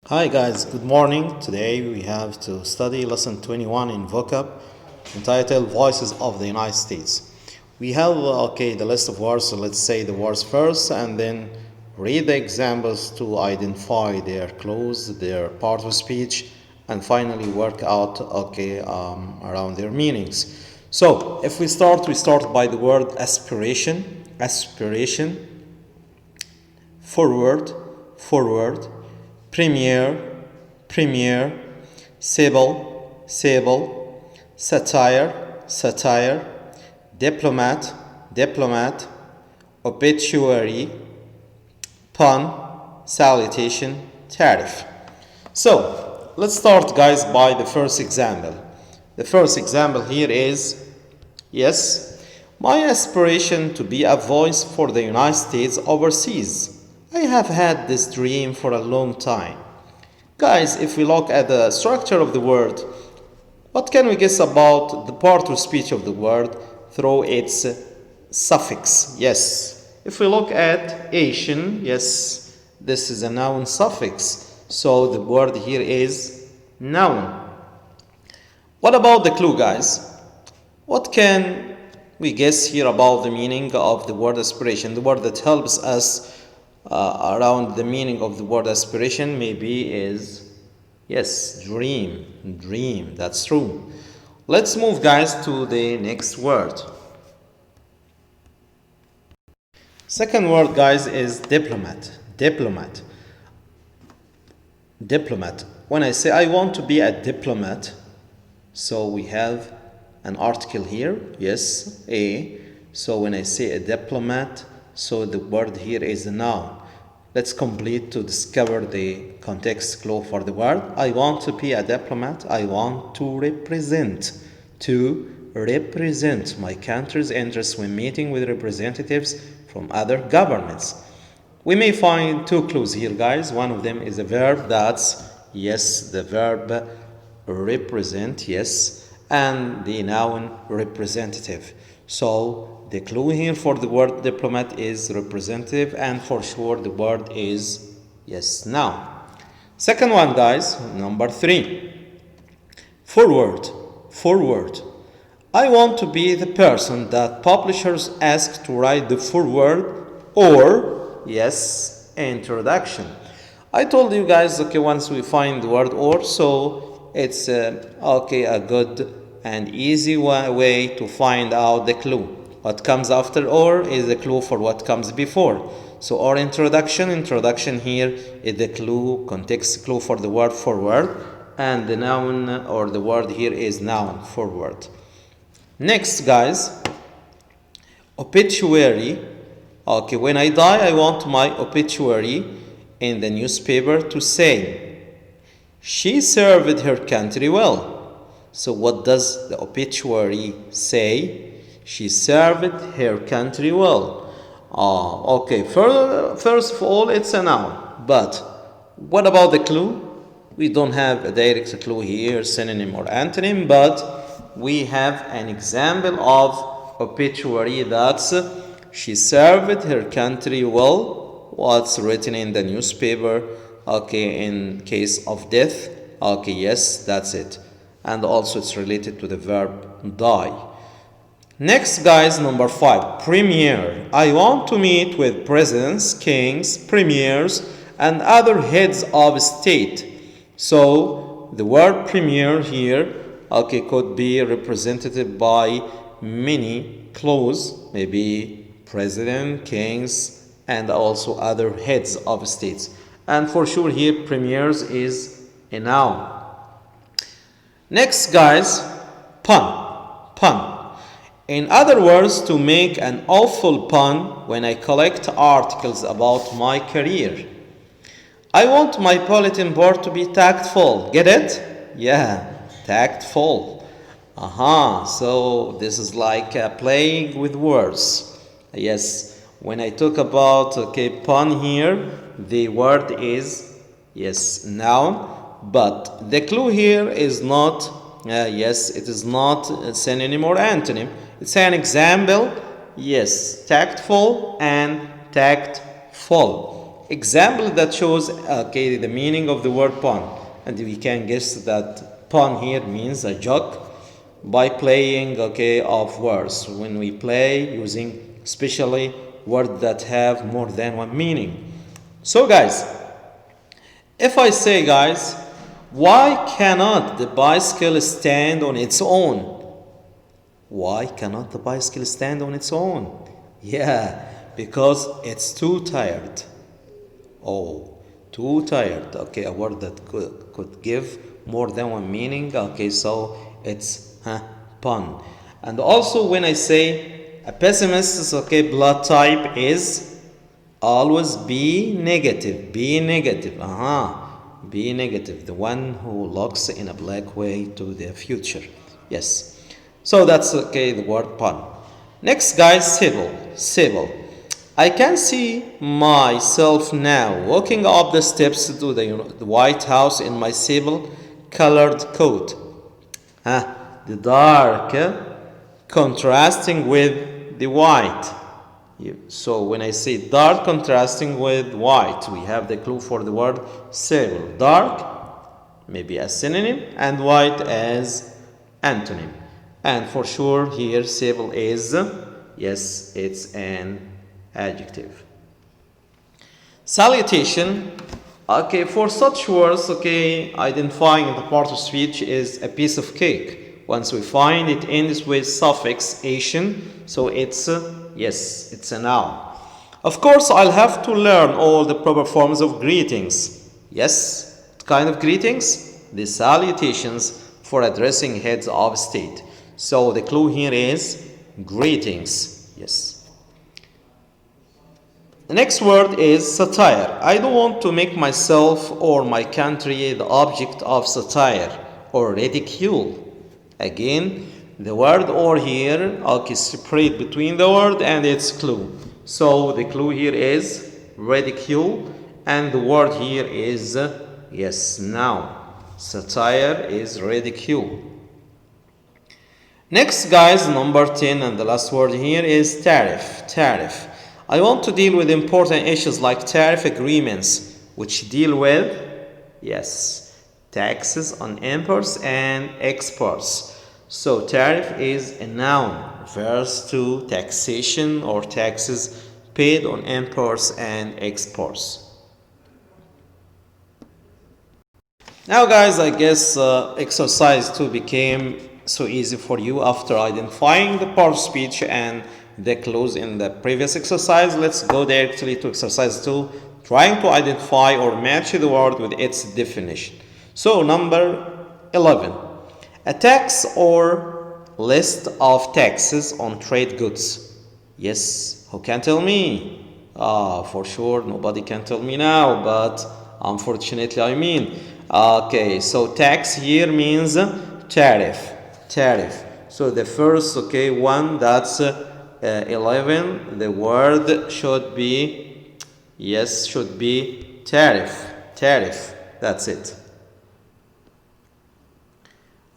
Hi guys, good morning. Today we have to study lesson 21 in vocab entitled Voices of the United States. We have the list of words, so let's say the words first and then read the examples to identify their clues, their part of speech, and finally work out around their meanings. So if we start by the word aspiration, forward, premier, sable, satire, diplomat, obituary, pun, salutation, tariff. So let's start, guys, by the first example. The first example here is, yes, my aspiration to be a voice for the United States overseas. I have had this dream for a long time. Guys, if we look at the structure of the word, what can we guess about the part of speech of the word through its suffix? Yes. If we look at Asian, yes, this is a noun suffix. So the word here is noun. What about the clue, guys? What can we guess here about the meaning of the word aspiration? The word that helps us around the meaning of the word aspiration maybe is, yes, dream. That's true. Let's move, guys, to the next word. Second word, guys, is diplomat. When I say I want to be a diplomat, so we have an article here, yes, a. So when I say a diplomat, so the word here is a noun. Let's complete to discover the context clue for the word. I want to be a diplomat. I want to represent my country's interests when meeting with representatives from other governments. We may find two clues here, guys. One of them is a verb, that's, yes, the verb represent, yes, and the noun representative. So the clue here for the word diplomat is representative, and for sure the word is, yes, noun. Second one, guys, number 3. Forward. I want to be the person that publishers ask to write the foreword or, yes, introduction. I told you guys, once we find the word or, so it's a good and easy way to find out the clue. What comes after or is the clue for what comes before. So or introduction here is the clue, context clue for the word forward, and the noun or the word here is noun, forward. Next, guys, obituary. When I die, I want my obituary in the newspaper to say, she served her country well. So what does the obituary say? She served her country well. First of all, it's a noun. But what about the clue? We don't have a direct clue here, synonym or antonym, but we have an example of obituary. That's she served her country well. What's written in the newspaper? In case of death. Yes, that's it. And also it's related to the verb die. Next, guys, number 5, premier. I want to meet with presidents, kings, premiers, and other heads of state. So the word premier here, could be represented by many clues, maybe president, kings, and also other heads of states. And for sure here, premiers is a noun. Next, guys, pun. In other words, to make an awful pun when I collect articles about my career. I want my bulletin board to be tactful. Get it? Yeah, tactful. So this is like playing with words. Yes, when I talk about pun here, the word is, yes, noun. But the clue here is not, it is not a synonym or antonym. It's an example, yes, tactful and tactful. example that shows okay the meaning of the word pun, and we can guess that pun here means a joke by playing okay of words. When we play using especially words that have more than one meaning. So guys, if I say guys, why cannot the bicycle stand on its own? Why cannot the bicycle stand on its own? Yeah, because it's too tired. Oh, too tired. Okay, a word that could give more than one meaning. Okay, so it's pun. And also when I say a pessimist's okay blood type is always B negative. B negative. B negative. The one who looks in a black way to the future. Yes. So that's okay, the word pun. Next, guys, civil. Civil. I can see myself now walking up the steps to the White House in my civil colored coat. The dark contrasting with the white. So when I say dark contrasting with white, we have the clue for the word civil. Dark, maybe as synonym, and white as antonym. And for sure here civil is, yes, it's an adjective. Salutation. Okay, for such words, okay, identifying the part of speech is a piece of cake. Once we find it ends with suffix ation, so it's yes, it's a noun. Of course, I'll have to learn all the proper forms of greetings. Yes, what kind of greetings? The salutations for addressing heads of state. So the clue here is greetings. Yes. The next word is satire. I don't want to make myself or my country the object of satire or ridicule. Again, the word or here, okay, separate between the word and its clue. So the clue here is ridicule, and the word here is, yes, noun. Satire is ridicule. Next, guys, number 10, and the last word here is tariff. Tariff. I want to deal with important issues like tariff agreements, which deal with, yes, taxes on imports and exports. So tariff is a noun, refers to taxation or taxes paid on imports and exports. Now, guys, I guess exercise 2 became so easy for you after identifying the part of speech and the clues in the previous exercise. Let's go directly to exercise 2, trying to identify or match the word with its definition. So number 11, a tax or list of taxes on trade goods. Yes, who can tell me? For sure nobody can tell me now, but unfortunately I mean. Okay, so tax here means tariff. Tariff. So the first one, that's 11, the word should be, yes, should be tariff. Tariff, that's it.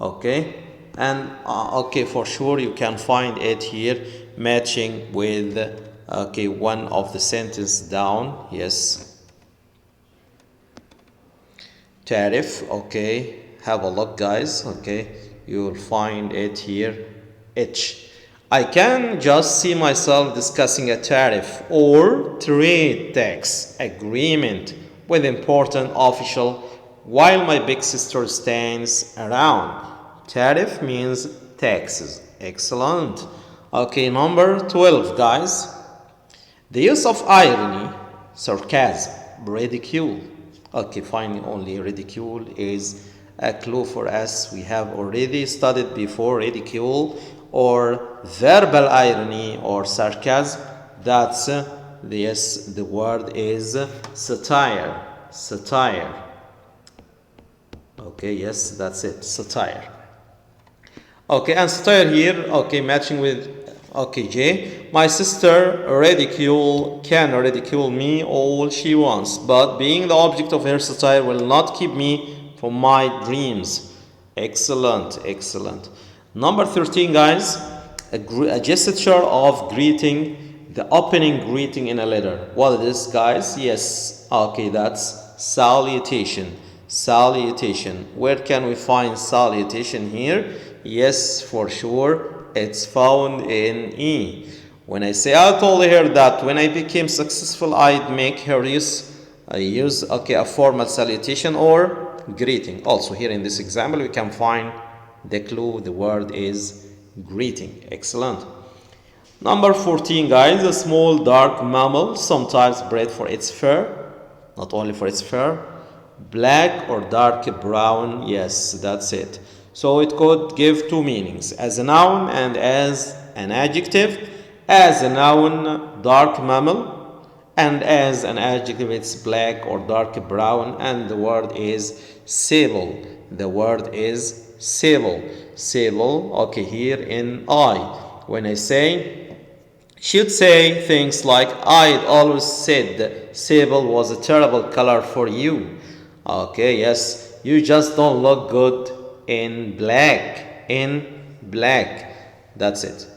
Okay, and okay, for sure you can find it here matching with one of the sentence down. Yes, tariff. Okay, have a look, guys. Okay, you will find it here. H. I can just see myself discussing a tariff or trade tax agreement with important official while my big sister stands around. Tariff means taxes. Excellent. Okay, number 12, guys. The use of irony, sarcasm, ridicule. Okay, finding only ridicule is a clue for us. We have already studied before ridicule or verbal irony or sarcasm. That's yes, the word is satire. Satire. Okay, yes, that's it. Satire. Okay, and satire here, okay, matching with, okay, J. My sister can ridicule me all she wants, but being the object of her satire will not keep me from my dreams. Excellent, excellent. Number 13, guys, a gesture of greeting, the opening greeting in a letter. What is this, guys? Yes, Okay, that's salutation. Salutation. Where can we find salutation here? Yes, for sure, it's found in E. When I say, I told her that when I became successful, I'd make her use a formal salutation or greeting. Also, here in this example, we can find the clue. The word is greeting. Excellent. Number 14, guys, a small dark mammal, sometimes bred for its fur, not only for its fur, black or dark brown. Yes, that's it. So it could give two meanings, as a noun and as an adjective. As a noun, dark mammal, and as an adjective, it's black or dark brown, and the word is sable. The word is sable. Sable, okay, here in I. When I say, she'd say things like, I'd always said sable was a terrible color for you. Okay, yes, you just don't look good in black. In black. That's it.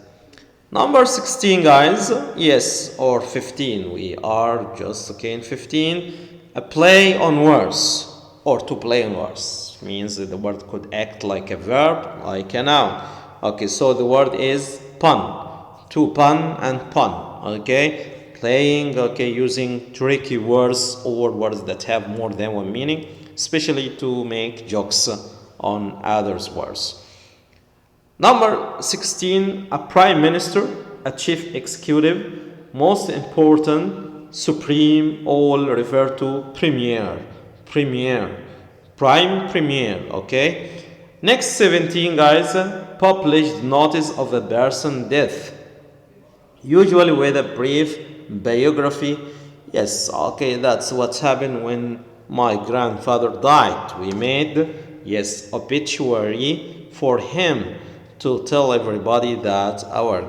Number 16, guys. Yes, or 15. We are just okay in 15. A play on words, or to play on words, means that the word could act like a verb, like a noun. Okay, so the word is pun. To pun and pun. Okay, playing, okay, using tricky words or words that have more than one meaning, especially to make jokes on others' words. Number 16, a prime minister, a chief executive, most important, supreme, all refer to premier, premier, prime premier, okay? Next 17, guys, published notice of a person's death, usually with a brief biography. Yes, okay, that's what happened when my grandfather died. We made, yes, obituary for him to tell everybody that our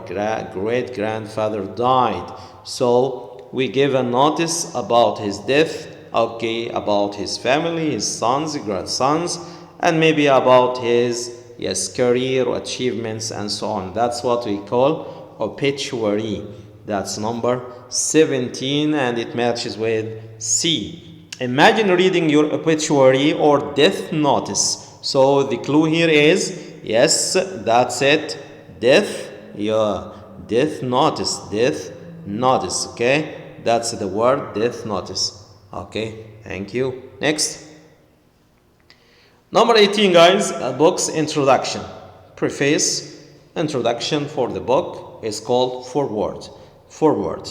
great grandfather died. So we gave a notice about his death, okay, about his family, his sons, grandsons, and maybe about his, yes, career achievements and so on. That's what we call obituary. That's number 17, and it matches with C. Imagine reading your obituary or death notice. So the clue here is, yes, that's it, death, yeah, death notice, okay? That's the word, death notice. Okay, thank you. Next. Number 18, guys, a book's introduction. Preface, introduction for the book is called foreword. Forward.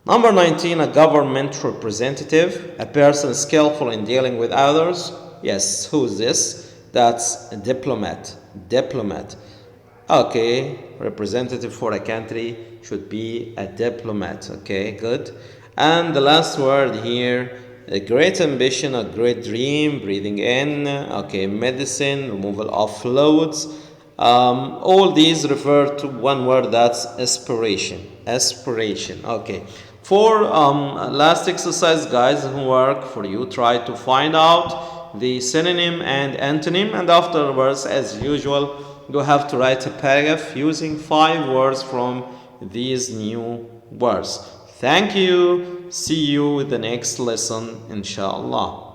Number 19, a government representative, a person skillful in dealing with others. Yes, who's this? That's a diplomat. Diplomat. Okay, representative for a country should be a diplomat. Okay, good. And the last word here, a great ambition, a great dream, breathing in, okay, medicine, removal of fluids. All these refer to one word, that's aspiration. Aspiration, okay. For last exercise, guys, homework for you, try to find out the synonym and antonym, and afterwards, as usual, you have to write a paragraph using 5 words from these new words. Thank you. See you with the next lesson, inshallah.